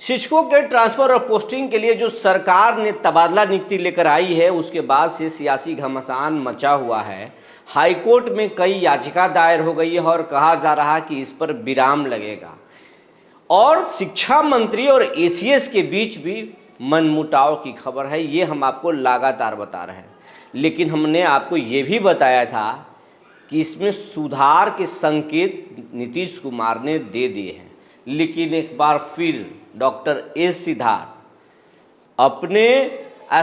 शिक्षकों के ट्रांसफर और पोस्टिंग के लिए जो सरकार ने तबादला नीति लेकर आई है, उसके बाद से सियासी घमासान मचा हुआ है। हाईकोर्ट में कई याचिका दायर हो गई है और कहा जा रहा है कि इस पर विराम लगेगा। और शिक्षा मंत्री और एसीएस के बीच भी मनमुटाव की खबर है, ये हम आपको लगातार बता रहे हैं। लेकिन हमने आपको ये भी बताया था कि इसमें सुधार के संकेत नीतीश कुमार ने दे दिए हैं। लेकिन एक बार फिर डॉक्टर एस सिद्धार्थ अपने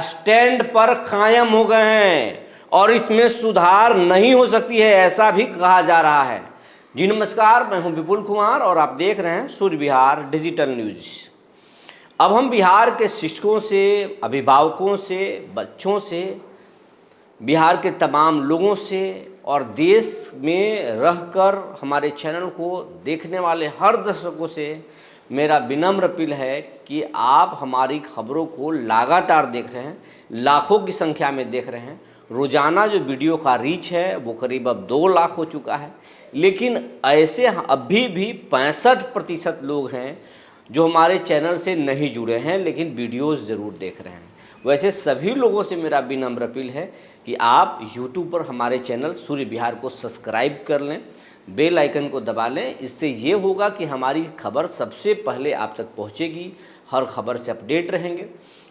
स्टैंड पर कायम हो गए हैं और इसमें सुधार नहीं हो सकती है, ऐसा भी कहा जा रहा है। जी नमस्कार, मैं हूं विपुल कुमार और आप देख रहे हैं सूर्य विहार डिजिटल न्यूज। अब हम बिहार के शिक्षकों से, अभिभावकों से, बच्चों से, बिहार के तमाम लोगों से और देश में रहकर हमारे चैनल को देखने वाले हर दर्शकों से मेरा विनम्र अपील है कि आप हमारी खबरों को लगातार देख रहे हैं, लाखों की संख्या में देख रहे हैं। रोज़ाना जो वीडियो का रीच है वो करीब अब 2 लाख हो चुका है। लेकिन ऐसे अभी भी 65% लोग हैं जो हमारे चैनल से नहीं जुड़े हैं, लेकिन वीडियोज़ ज़रूर देख रहे हैं। वैसे सभी लोगों से मेरा विनम्र अपील है कि आप YouTube पर हमारे चैनल सूर्य विहार को सब्सक्राइब कर लें, बेल आइकन को दबा लें। इससे ये होगा कि हमारी खबर सबसे पहले आप तक पहुंचेगी, हर खबर से अपडेट रहेंगे।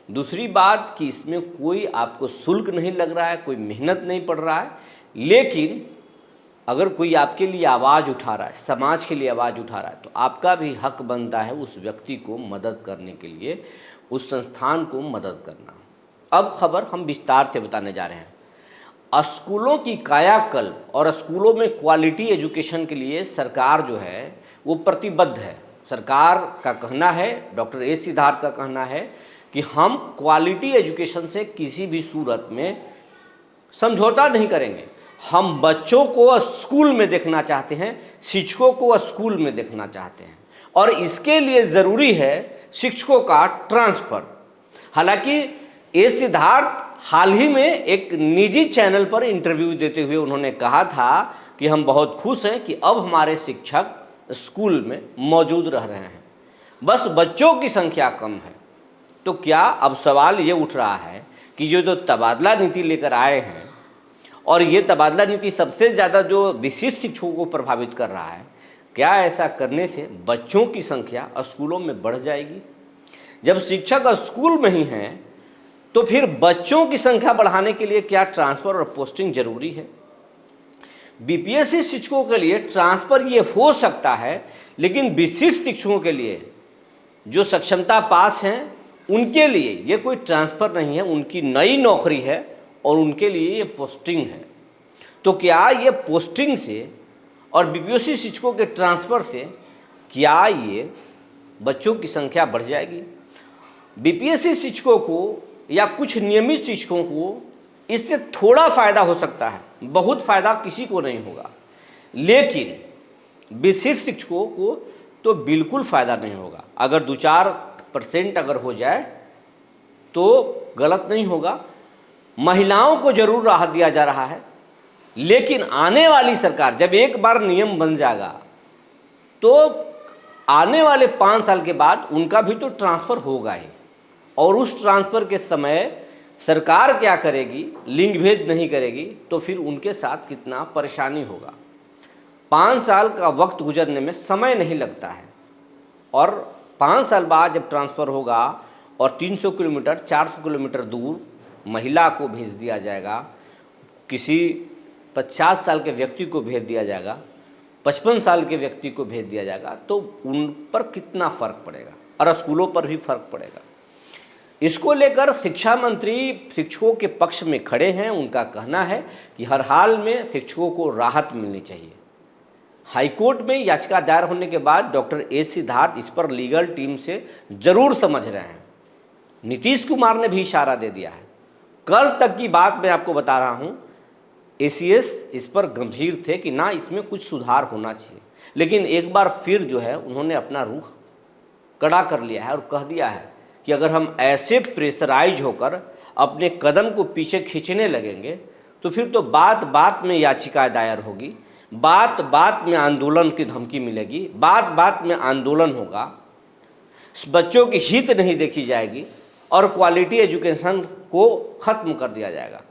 दूसरी बात कि इसमें कोई आपको शुल्क नहीं लग रहा है, कोई मेहनत नहीं पड़ रहा है। लेकिन अगर कोई आपके लिए आवाज़ उठा रहा है, समाज के लिए आवाज़ उठा रहा है, तो आपका भी हक बनता है उस व्यक्ति को मदद करने के लिए, उस संस्थान को मदद करना। अब खबर हम विस्तार से बताने जा रहे हैं। स्कूलों की कायाकल्प और स्कूलों में क्वालिटी एजुकेशन के लिए सरकार जो है वो प्रतिबद्ध है। सरकार का कहना है, डॉक्टर एस सिद्धार्थ का कहना है कि हम क्वालिटी एजुकेशन से किसी भी सूरत में समझौता नहीं करेंगे। हम बच्चों को स्कूल में देखना चाहते हैं, शिक्षकों को स्कूल में देखना चाहते हैं और इसके लिए ज़रूरी है शिक्षकों का ट्रांसफ़र। हालांकि एस सिद्धार्थ हाल ही में एक निजी चैनल पर इंटरव्यू देते हुए उन्होंने कहा था कि हम बहुत खुश हैं कि अब हमारे शिक्षक स्कूल में मौजूद रह रहे हैं, बस बच्चों की संख्या कम है। तो क्या अब सवाल ये उठ रहा है कि जो तबादला नीति लेकर आए हैं और ये तबादला नीति सबसे ज़्यादा जो विशिष्ट शिक्षकों को प्रभावित कर रहा है, क्या ऐसा करने से बच्चों की संख्या स्कूलों में बढ़ जाएगी? जब शिक्षक स्कूल में ही हैं तो फिर बच्चों की संख्या बढ़ाने के लिए क्या ट्रांसफ़र और पोस्टिंग जरूरी है? बीपीएससी शिक्षकों के लिए ट्रांसफ़र ये हो सकता है, लेकिन विशिष्ट शिक्षकों के लिए जो सक्षमता पास हैं उनके लिए ये कोई ट्रांसफ़र नहीं है, उनकी नई नौकरी है और उनके लिए ये पोस्टिंग है। तो क्या ये पोस्टिंग से और बीपीएससी शिक्षकों के ट्रांसफ़र से क्या ये बच्चों की संख्या बढ़ जाएगी? बीपीएससी शिक्षकों को या कुछ नियमित शिक्षकों को इससे थोड़ा फ़ायदा हो सकता है, बहुत फ़ायदा किसी को नहीं होगा। लेकिन विशिष्ट शिक्षकों को तो बिल्कुल फ़ायदा नहीं होगा। अगर 2-4% अगर हो जाए तो गलत नहीं होगा। महिलाओं को ज़रूर राहत दिया जा रहा है, लेकिन आने वाली सरकार जब एक बार नियम बन जाएगा तो आने वाले 5 साल के बाद उनका भी तो ट्रांसफ़र होगा ही। और उस ट्रांसफ़र के समय सरकार क्या करेगी? लिंग भेद नहीं करेगी तो फिर उनके साथ कितना परेशानी होगा। 5 साल का वक्त गुजरने में समय नहीं लगता है और 5 साल बाद जब ट्रांसफ़र होगा और 300 किलोमीटर 400 किलोमीटर दूर महिला को भेज दिया जाएगा, किसी 50 साल के व्यक्ति को भेज दिया जाएगा, 55 साल के व्यक्ति को भेज दिया जाएगा, तो उन पर कितना फ़र्क पड़ेगा और स्कूलों पर भी फ़र्क पड़ेगा। इसको लेकर शिक्षा मंत्री शिक्षकों के पक्ष में खड़े हैं। उनका कहना है कि हर हाल में शिक्षकों को राहत मिलनी चाहिए। हाईकोर्ट में याचिका दायर होने के बाद डॉक्टर एस सिद्धार्थ इस पर लीगल टीम से ज़रूर समझ रहे हैं। नीतीश कुमार ने भी इशारा दे दिया है। कल तक की बात मैं आपको बता रहा हूँ, एसीएस इस पर गंभीर थे कि ना, इसमें कुछ सुधार होना चाहिए। लेकिन एक बार फिर जो है उन्होंने अपना रुख कड़ा कर लिया है और कह दिया है कि अगर हम ऐसे प्रेशराइज होकर अपने कदम को पीछे खींचने लगेंगे तो फिर तो बात बात में याचिका दायर होगी, बात बात में आंदोलन की धमकी मिलेगी, बात बात में आंदोलन होगा। बच्चों की हित नहीं देखी जाएगी और क्वालिटी एजुकेशन को ख़त्म कर दिया जाएगा।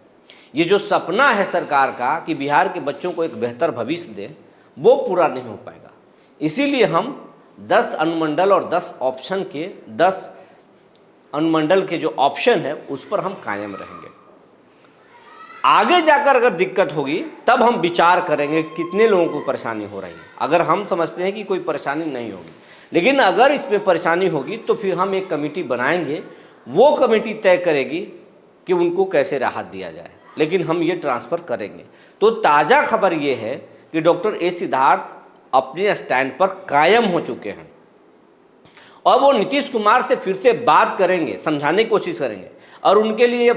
ये जो सपना है सरकार का कि बिहार के बच्चों को एक बेहतर भविष्य दे, वो पूरा नहीं हो पाएगा। इसीलिए हम 10 अनुमंडल और 10 ऑप्शन के 10 अनुमंडल के जो ऑप्शन है उस पर हम कायम रहेंगे। आगे जाकर अगर दिक्कत होगी तब हम विचार करेंगे कितने लोगों को परेशानी हो रही है। अगर हम समझते हैं कि कोई परेशानी नहीं होगी, लेकिन अगर इसमें परेशानी होगी तो फिर हम एक कमेटी बनाएंगे, वो कमेटी तय करेगी कि उनको कैसे राहत दिया जाए, लेकिन हम ये ट्रांसफ़र करेंगे। तो ताज़ा खबर ये है कि डॉक्टर ए सिद्धार्थ अपने स्टैंड पर कायम हो चुके हैं और वो नीतीश कुमार से फिर से बात करेंगे, समझाने की कोशिश करेंगे। और उनके लिए ये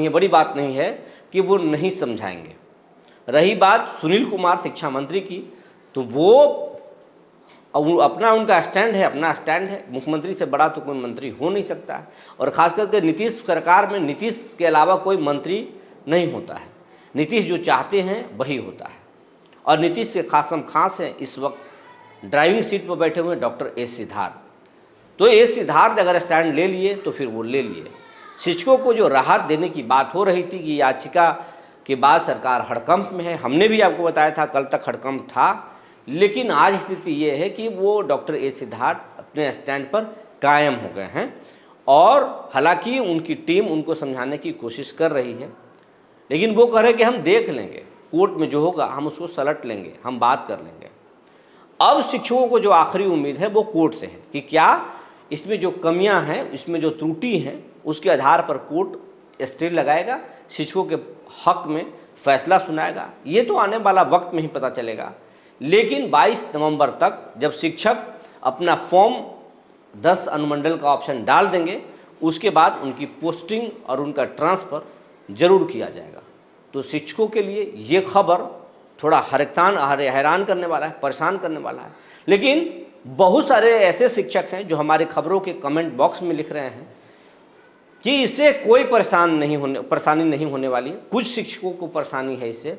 बड़ी बात नहीं है कि वो नहीं समझाएंगे। रही बात सुनील कुमार शिक्षा मंत्री की, तो वो उनका स्टैंड है, अपना स्टैंड है। मुख्यमंत्री से बड़ा तो कोई मंत्री हो नहीं सकता है, और ख़ास करके नीतीश सरकार में नीतीश के अलावा कोई मंत्री नहीं होता है। नीतीश जो चाहते हैं वही होता है, और नीतीश से खास है इस वक्त ड्राइविंग सीट पर बैठे हुए डॉक्टर ए सिद्धार्थ। तो ए सिद्धार्थ अगर स्टैंड ले लिए तो फिर वो ले लिए। शिक्षकों को जो राहत देने की बात हो रही थी कि याचिका के बाद सरकार हड़कंप में है, हमने भी आपको बताया था कल तक हड़कंप था, लेकिन आज स्थिति ये है कि वो डॉक्टर ए सिद्धार्थ अपने स्टैंड पर कायम हो गए हैं। और हालांकि उनकी टीम उनको समझाने की कोशिश कर रही है, लेकिन वो कह रहे कि हम देख लेंगे, कोर्ट में जो होगा हम उसको सलट लेंगे, हम बात कर लेंगे। अब शिक्षकों को जो आखिरी उम्मीद है वो कोर्ट से है कि क्या इसमें जो कमियां हैं, इसमें जो त्रुटि हैं, उसके आधार पर कोर्ट स्टे लगाएगा, शिक्षकों के हक में फैसला सुनाएगा। ये तो आने वाला वक्त में ही पता चलेगा। लेकिन 22 नवंबर तक जब शिक्षक अपना फॉर्म 10 अनुमंडल का ऑप्शन डाल देंगे, उसके बाद उनकी पोस्टिंग और उनका ट्रांसफ़र जरूर किया जाएगा। तो शिक्षकों के लिए ये खबर थोड़ा हैरान करने वाला है, परेशान करने वाला है। लेकिन बहुत सारे ऐसे शिक्षक हैं जो हमारे खबरों के कमेंट बॉक्स में लिख रहे हैं कि इससे कोई परेशानी नहीं होने वाली है। कुछ शिक्षकों को परेशानी है इससे,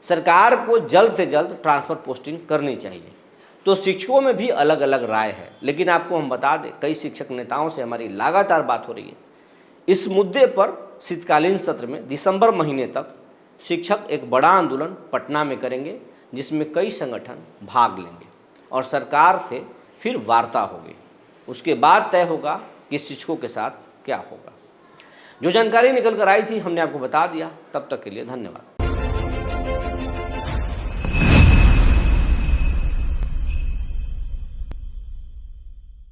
सरकार को जल्द से जल्द ट्रांसफ़र पोस्टिंग करनी चाहिए। तो शिक्षकों में भी अलग अलग राय है, लेकिन आपको हम बता दें कई शिक्षक नेताओं से हमारी लगातार बात हो रही है इस मुद्दे पर। शीतकालीन सत्र में दिसंबर महीने तक शिक्षक एक बड़ा आंदोलन पटना में करेंगे, जिसमें कई संगठन भाग लेंगे और सरकार से फिर वार्ता होगी। उसके बाद तय होगा कि शिक्षकों के साथ क्या होगा। जो जानकारी निकल कर आई थी हमने आपको बता दिया। तब तक के लिए धन्यवाद।